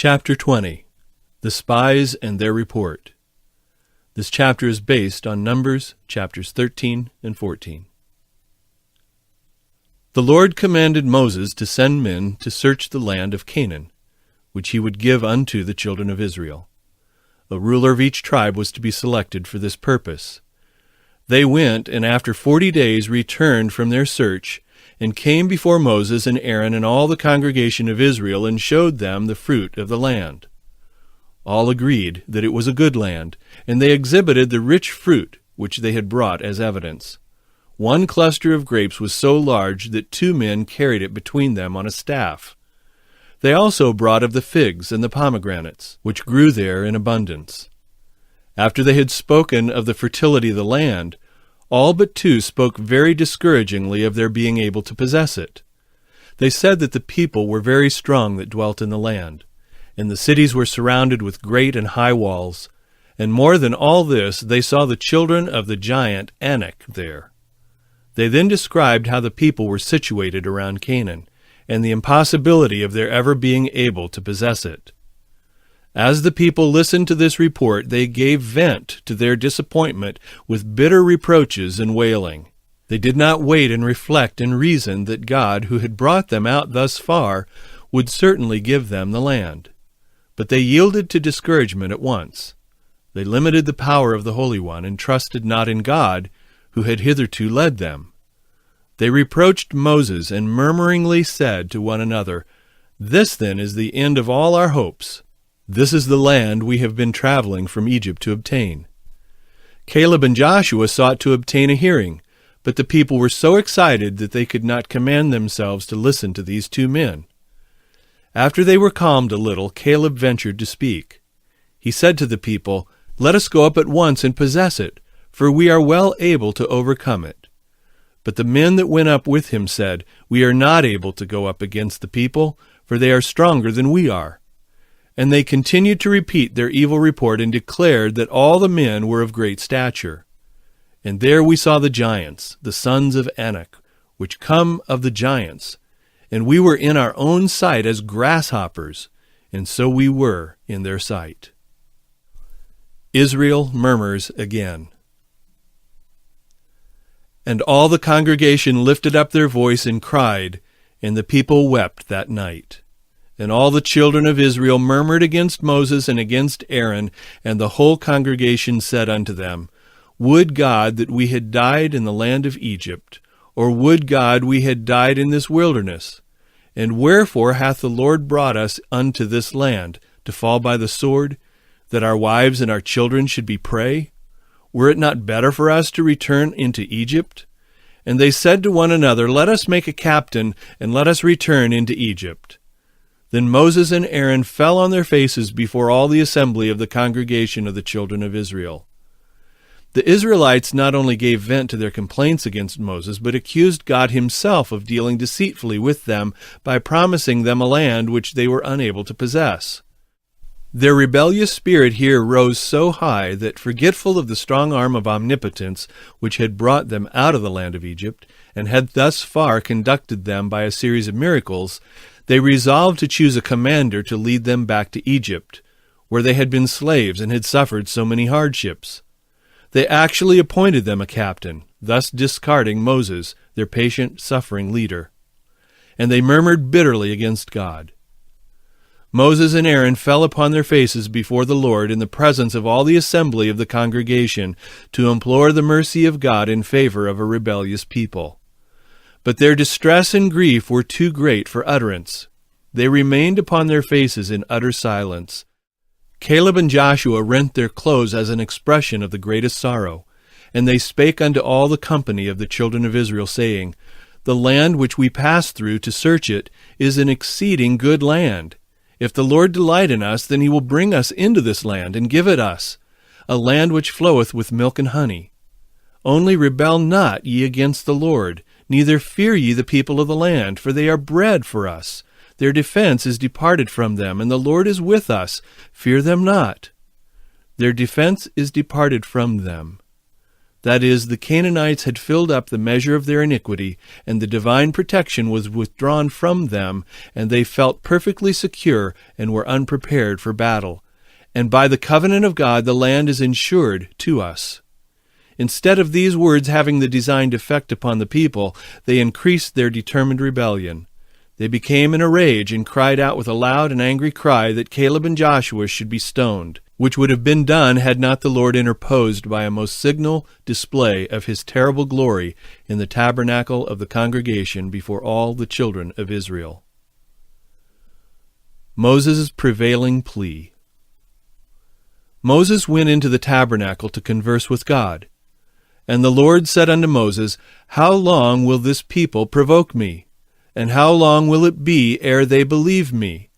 Chapter 20. The Spies and Their Report. This chapter is based on Numbers chapters 13 and 14. The Lord commanded Moses to send men to search the land of Canaan, which he would give unto the children of Israel. A ruler of each tribe was to be selected for this purpose. They went, and after 40 days returned from their search, and came before Moses and Aaron and all the congregation of Israel, and showed them the fruit of the land. All agreed that it was a good land, and they exhibited the rich fruit which they had brought as evidence. One cluster of grapes was so large that 2 men carried it between them on a staff. They also brought of the figs and the pomegranates, which grew there in abundance. After they had spoken of the fertility of the land, all but 2 spoke very discouragingly of their being able to possess it. They said that the people were very strong that dwelt in the land, and the cities were surrounded with great and high walls, and more than all this, they saw the children of the giant Anak there. They then described how the people were situated around Canaan, and the impossibility of their ever being able to possess it. As the people listened to this report, they gave vent to their disappointment with bitter reproaches and wailing. They did not wait and reflect and reason that God, who had brought them out thus far, would certainly give them the land. But they yielded to discouragement at once. They limited the power of the Holy One and trusted not in God, who had hitherto led them. They reproached Moses and murmuringly said to one another, "This then is the end of all our hopes. This is the land we have been traveling from Egypt to obtain." Caleb and Joshua sought to obtain a hearing, but the people were so excited that they could not command themselves to listen to these 2 men. After they were calmed a little, Caleb ventured to speak. He said to the people, "Let us go up at once and possess it, for we are well able to overcome it." But the men that went up with him said, "We are not able to go up against the people, for they are stronger than we are." And they continued to repeat their evil report and declared that all the men were of great stature. And there we saw the giants, the sons of Anak, which come of the giants. And we were in our own sight as grasshoppers, and so we were in their sight. Israel murmurs again. And all the congregation lifted up their voice and cried, and the people wept that night. And all the children of Israel murmured against Moses and against Aaron, and the whole congregation said unto them, "Would God that we had died in the land of Egypt, or would God we had died in this wilderness? And wherefore hath the Lord brought us unto this land, to fall by the sword, that our wives and our children should be prey? Were it not better for us to return into Egypt?" And they said to one another, "Let us make a captain, and let us return into Egypt." Then Moses and Aaron fell on their faces before all the assembly of the congregation of the children of Israel. The Israelites not only gave vent to their complaints against Moses, but accused God himself of dealing deceitfully with them by promising them a land which they were unable to possess. Their rebellious spirit here rose so high that, forgetful of the strong arm of omnipotence which had brought them out of the land of Egypt, and had thus far conducted them by a series of miracles, they resolved to choose a commander to lead them back to Egypt, where they had been slaves and had suffered so many hardships. They actually appointed them a captain, thus discarding Moses, their patient, suffering leader. And they murmured bitterly against God. Moses and Aaron fell upon their faces before the Lord in the presence of all the assembly of the congregation to implore the mercy of God in favor of a rebellious people. But their distress and grief were too great for utterance. They remained upon their faces in utter silence. Caleb and Joshua rent their clothes as an expression of the greatest sorrow. And they spake unto all the company of the children of Israel, saying, "The land which we passed through to search it is an exceeding good land. If the Lord delight in us, then he will bring us into this land, and give it us, a land which floweth with milk and honey. Only rebel not ye against the Lord, neither fear ye the people of the land, for they are bread for us. Their defense is departed from them, and the Lord is with us. Fear them not." Their defense is departed from them. That is, the Canaanites had filled up the measure of their iniquity, and the divine protection was withdrawn from them, and they felt perfectly secure and were unprepared for battle. And by the covenant of God the land is insured to us. Instead of these words having the designed effect upon the people, they increased their determined rebellion. They became in a rage and cried out with a loud and angry cry that Caleb and Joshua should be stoned, which would have been done had not the Lord interposed by a most signal display of his terrible glory in the tabernacle of the congregation before all the children of Israel. Moses' prevailing plea. Moses went into the tabernacle to converse with God. And the Lord said unto Moses, How long will this people provoke me? And how long will it be ere they believe me?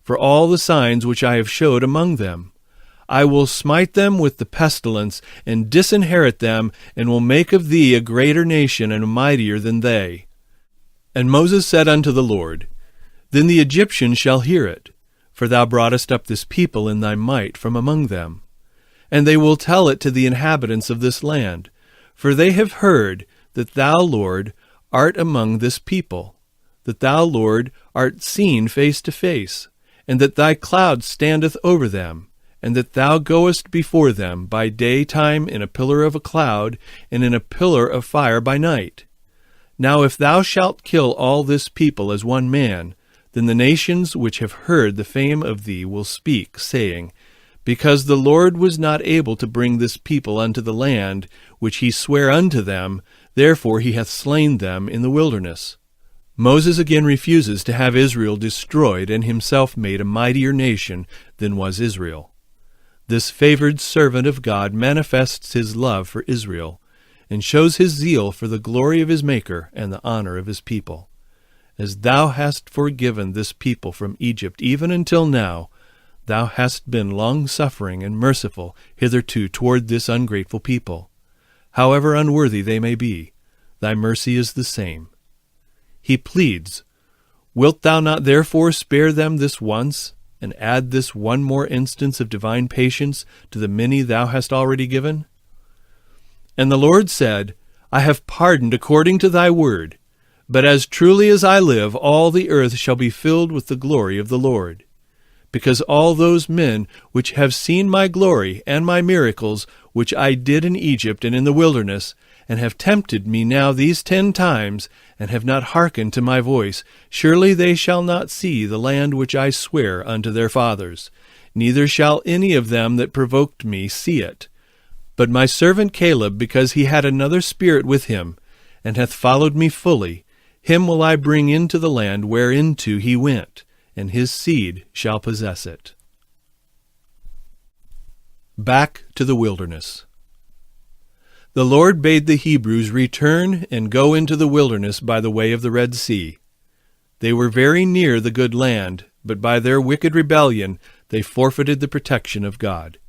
For all the signs which I have showed among them. I will smite them with the pestilence, and disinherit them, and will make of thee a greater nation and mightier than they. And Moses said unto the Lord, Then the Egyptians shall hear it, for thou broughtest up this people in thy might from among them. And they will tell it to the inhabitants of this land, for they have heard that thou, Lord, art among this people, that thou, Lord, art seen face to face, and that thy cloud standeth over them, and that thou goest before them by daytime in a pillar of a cloud, and in a pillar of fire by night. Now if thou shalt kill all this people as one man, then the nations which have heard the fame of thee will speak, saying, Because the Lord was not able to bring this people unto the land which he sware unto them, therefore he hath slain them in the wilderness. Moses again refuses to have Israel destroyed and himself made a mightier nation than was Israel. This favored servant of God manifests his love for Israel, and shows his zeal for the glory of his Maker and the honor of his people. As thou hast forgiven this people from Egypt even until now, thou hast been long-suffering and merciful hitherto toward this ungrateful people. However unworthy they may be, thy mercy is the same. He pleads, Wilt thou not therefore spare them this once, and add this one more instance of divine patience to the many thou hast already given? And the Lord said, I have pardoned according to thy word, but as truly as I live, all the earth shall be filled with the glory of the Lord. Because all those men which have seen my glory and my miracles, which I did in Egypt and in the wilderness, and have tempted me now these 10 times, and have not hearkened to my voice, surely they shall not see the land which I swear unto their fathers, neither shall any of them that provoked me see it. But my servant Caleb, because he had another spirit with him, and hath followed me fully, him will I bring into the land whereinto he went, and his seed shall possess it. Back to the wilderness. The Lord bade the Hebrews return and go into the wilderness by the way of the Red Sea. They were very near the good land, but by their wicked rebellion they forfeited the protection of God.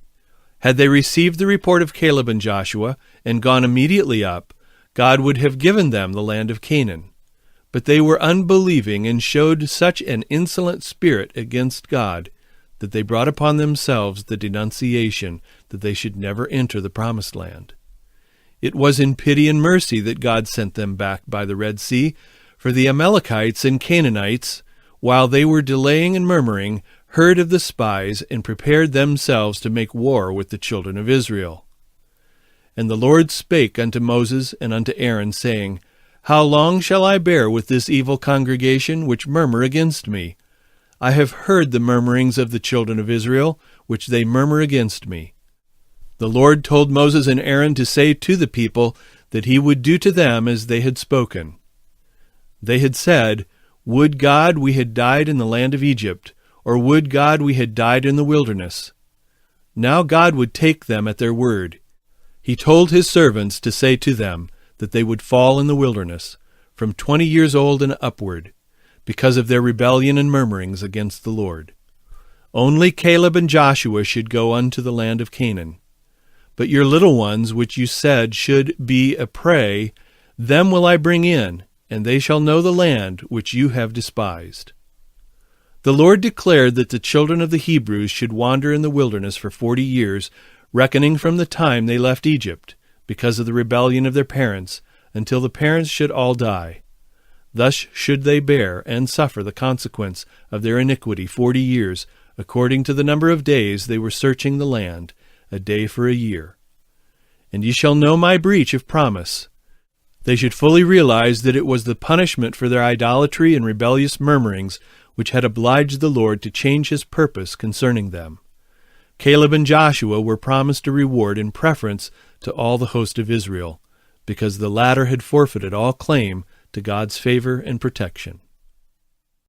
Had they received the report of Caleb and Joshua, and gone immediately up, God would have given them the land of Canaan. But they were unbelieving and showed such an insolent spirit against God that they brought upon themselves the denunciation that they should never enter the promised land. It was in pity and mercy that God sent them back by the Red Sea, for the Amalekites and Canaanites, while they were delaying and murmuring, heard of the spies and prepared themselves to make war with the children of Israel. And the Lord spake unto Moses and unto Aaron, saying, How long shall I bear with this evil congregation which murmur against me? I have heard the murmurings of the children of Israel, which they murmur against me. The Lord told Moses and Aaron to say to the people that he would do to them as they had spoken. They had said, Would God we had died in the land of Egypt, or would God we had died in the wilderness? Now God would take them at their word. He told his servants to say to them that they would fall in the wilderness, from 20 years old and upward, because of their rebellion and murmurings against the Lord. Only Caleb and Joshua should go unto the land of Canaan. But your little ones, which you said should be a prey, them will I bring in, and they shall know the land which you have despised. The Lord declared that the children of the Hebrews should wander in the wilderness for 40 years, reckoning from the time they left Egypt, because of the rebellion of their parents, until the parents should all die. Thus should they bear and suffer the consequence of their iniquity 40 years, according to the number of days they were searching the land, a day for a year. And ye shall know my breach of promise. They should fully realize that it was the punishment for their idolatry and rebellious murmurings which had obliged the Lord to change his purpose concerning them. Caleb and Joshua were promised a reward in preference to all the host of Israel, because the latter had forfeited all claim to God's favor and protection.